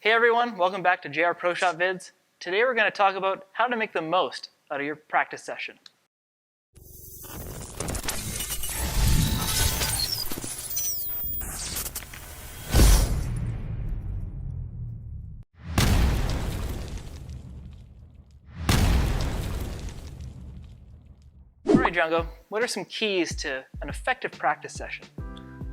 Hey everyone, welcome back to JR Pro Shot Vids. Today we're going to talk about how to make the most out of your practice session. Alright Django, what are some keys to an effective practice session?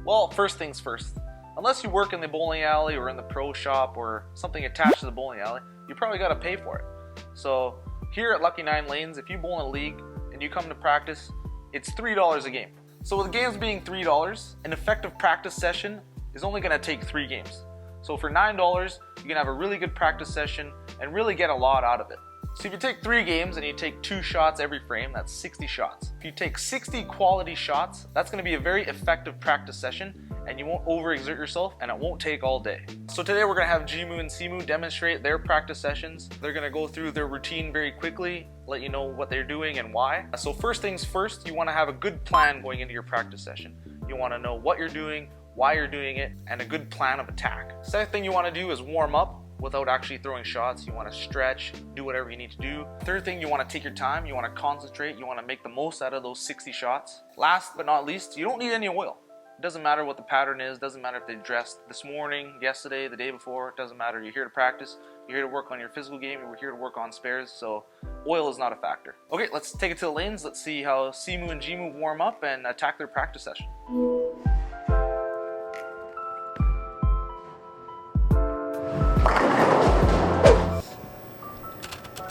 Well, first things first. Unless you work in the bowling alley or in the pro shop or something attached to the bowling alley, you probably got to pay for it. So here at Lucky 9 Lanes, if you bowl in a league and you come to practice, it's $3 a game. So with games being $3, an effective practice session is only going to take 3 games. So for $9, you can have a really good practice session and really get a lot out of it. So if you take 3 games and you take 2 shots every frame, that's 60 shots. If you take 60 quality shots, that's going to be a very effective practice session and you won't overexert yourself and it won't take all day. So today we're going to have Jimoo and Simoo demonstrate their practice sessions. They're going to go through their routine very quickly, let you know what they're doing and why. So first things first, you want to have a good plan going into your practice session. You want to know what you're doing, why you're doing it, and a good plan of attack. Second thing you want to do is warm up without actually throwing shots. You want to stretch, do whatever you need to do. Third thing, you want to take your time, you want to concentrate, you want to make the most out of those 60 shots. Last but not least, you don't need any oil. It doesn't matter what the pattern is, doesn't matter if they dressed this morning, yesterday, the day before, it doesn't matter. You're here to practice, you're here to work on your physical game, you're here to work on spares, so oil is not a factor. Okay, let's take it to the lanes. Let's see how Simoo and Jimoo warm up and attack their practice session.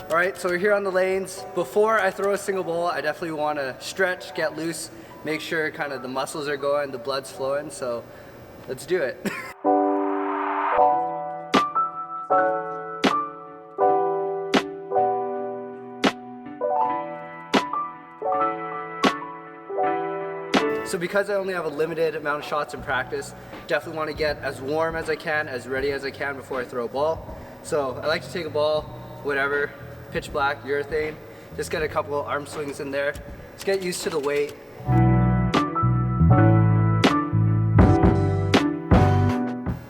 Alright, so we're here on the lanes. Before I throw a single ball, I definitely want to stretch, get loose, make sure kind of the muscles are going, the blood's flowing, so let's do it. So because I only have a limited amount of shots in practice, definitely want to get as warm as I can, as ready as I can before I throw a ball. So I like to take a ball, whatever, pitch black, urethane, just get a couple of arm swings in there. Let's get used to the weight.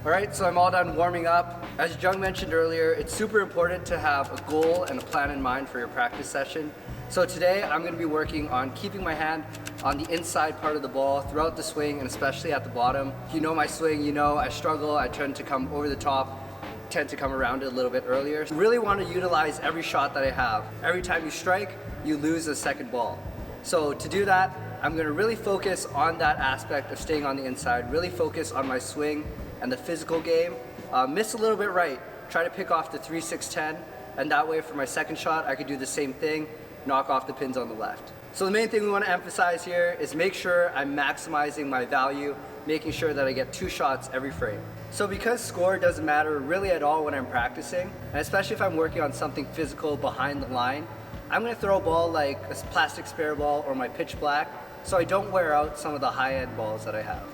Alright, so I'm all done warming up. As Jung mentioned earlier, it's super important to have a goal and a plan in mind for your practice session. So today I'm going to be working on keeping my hand on the inside part of the ball throughout the swing and especially at the bottom. If you know my swing, you know I struggle, I tend to come over the top, tend to come around it a little bit earlier. You really want to utilize every shot that I have. Every time you strike, you lose a second ball. So to do that, I'm going to really focus on that aspect of staying on the inside, really focus on my swing and the physical game. Miss a little bit right, try to pick off the 3-6-10, and that way for my second shot I could do the same thing, knock off the pins on the left. So the main thing we want to emphasize here is make sure I'm maximizing my value, making sure that I get 2 shots every frame. So because score doesn't matter really at all when I'm practicing, and especially if I'm working on something physical behind the line, I'm going to throw a ball like a plastic spare ball or my pitch black so I don't wear out some of the high-end balls that I have.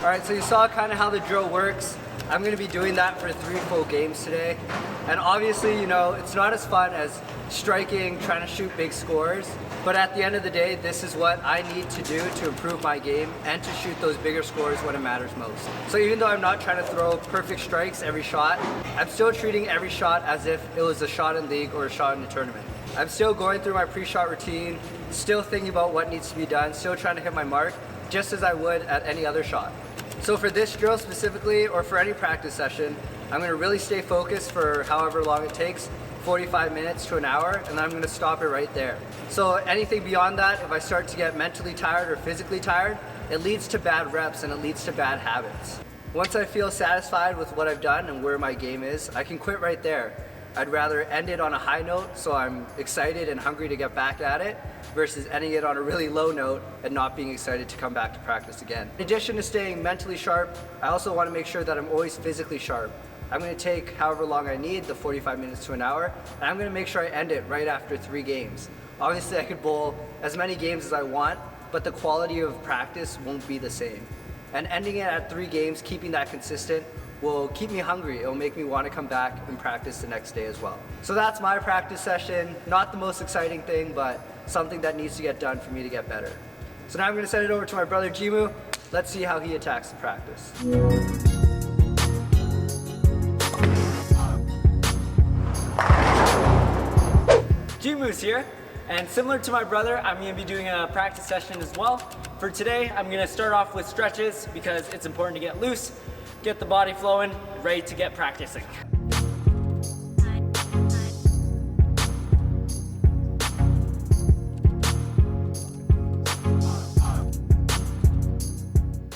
Alright, so you saw kind of how the drill works. I'm going to be doing that for 3 full games today. And obviously, you know, it's not as fun as striking, trying to shoot big scores. But at the end of the day, this is what I need to do to improve my game and to shoot those bigger scores when it matters most. So even though I'm not trying to throw perfect strikes every shot, I'm still treating every shot as if it was a shot in league or a shot in the tournament. I'm still going through my pre-shot routine, still thinking about what needs to be done, still trying to hit my mark, just as I would at any other shot. So for this drill specifically, or for any practice session, I'm going to really stay focused for however long it takes, 45 minutes to an hour, and then I'm going to stop it right there. So anything beyond that, if I start to get mentally tired or physically tired, it leads to bad reps and it leads to bad habits. Once I feel satisfied with what I've done and where my game is, I can quit right there. I'd rather end it on a high note so I'm excited and hungry to get back at it versus ending it on a really low note and not being excited to come back to practice again. In addition to staying mentally sharp, I also want to make sure that I'm always physically sharp. I'm going to take however long I need, the 45 minutes to an hour, and I'm going to make sure I end it right after 3 games. Obviously I could bowl as many games as I want, but the quality of practice won't be the same. And ending it at 3 games, keeping that consistent, will keep me hungry. It'll make me want to come back and practice the next day as well. So that's my practice session. Not the most exciting thing, but something that needs to get done for me to get better. So now I'm going to send it over to my brother Jimoo. Let's see how he attacks the practice. Jimoo's here, and similar to my brother, I'm going to be doing a practice session as well. For today, I'm going to start off with stretches because it's important to get loose, get the body flowing, ready to get practicing.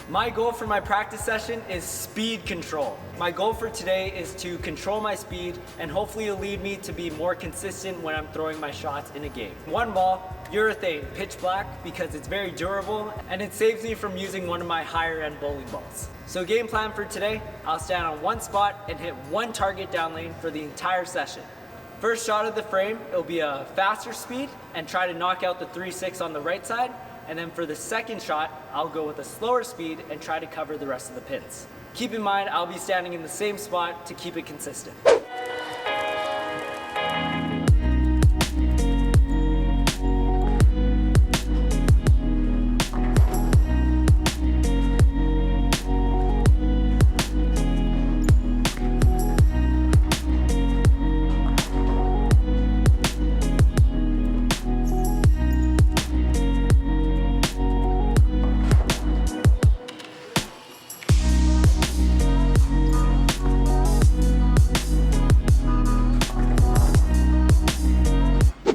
My goal for my practice session is speed control. My goal for today is to control my speed and hopefully it'll lead me to be more consistent when I'm throwing my shots in a game. One ball, urethane, pitch black, because it's very durable and it saves me from using one of my higher end bowling balls. So game plan for today, I'll stand on one spot and hit one target down lane for the entire session. First shot of the frame, it'll be a faster speed and try to knock out the 3-6 on the right side. And then for the second shot, I'll go with a slower speed and try to cover the rest of the pins. Keep in mind, I'll be standing in the same spot to keep it consistent.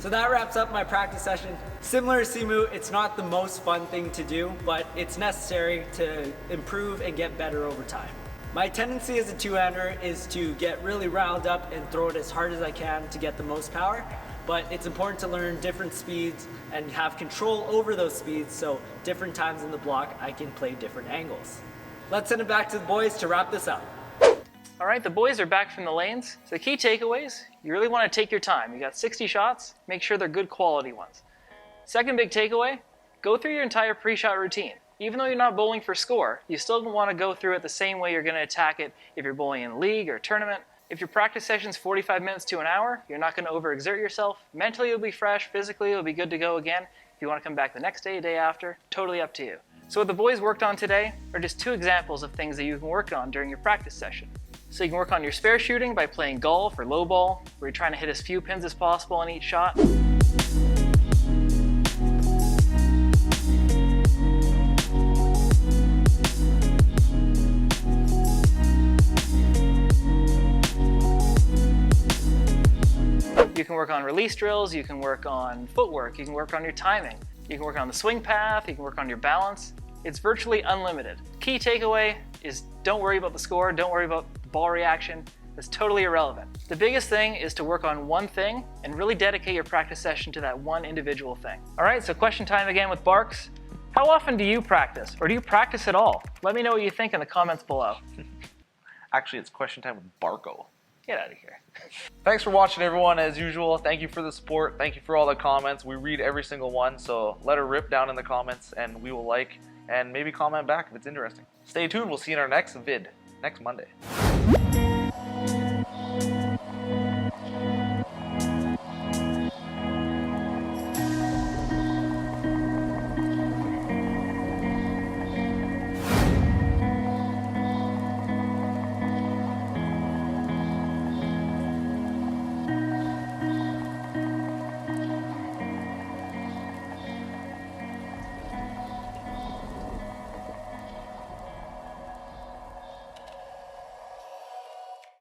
So that wraps up my practice session. Similar to Simoo, it's not the most fun thing to do, but it's necessary to improve and get better over time. My tendency as a two-hander is to get really riled up and throw it as hard as I can to get the most power, but it's important to learn different speeds and have control over those speeds so different times in the block I can play different angles. Let's send it back to the boys to wrap this up. All right, the boys are back from the lanes. So the key takeaways, you really want to take your time. You got 60 shots, make sure they're good quality ones. Second big takeaway, go through your entire pre-shot routine. Even though you're not bowling for score, you still want to go through it the same way you're going to attack it if you're bowling in a league or a tournament. If your practice session's 45 minutes to an hour, you're not going to overexert yourself. Mentally you'll be fresh, physically you'll be good to go again. If you want to come back the next day, day after, totally up to you. So what the boys worked on today are just 2 examples of things that you can work on during your practice session. So you can work on your spare shooting by playing golf or low ball, where you're trying to hit as few pins as possible on each shot. You can work on release drills, you can work on footwork, you can work on your timing, you can work on the swing path, you can work on your balance. It's virtually unlimited. Key takeaway is don't worry about the score, don't worry about the ball reaction. That's totally irrelevant. The biggest thing is to work on one thing and really dedicate your practice session to that one individual thing. All right, so question time again with Barks. How often do you practice, or do you practice at all? Let me know what you think in the comments below. Actually, it's question time with Barco. Get out of here. Thanks for watching, everyone. As usual, thank you for the support. Thank you for all the comments. We read every single one, so let her rip down in the comments and we will like and maybe comment back if it's interesting. Stay tuned. We'll see you in our next vid next Monday.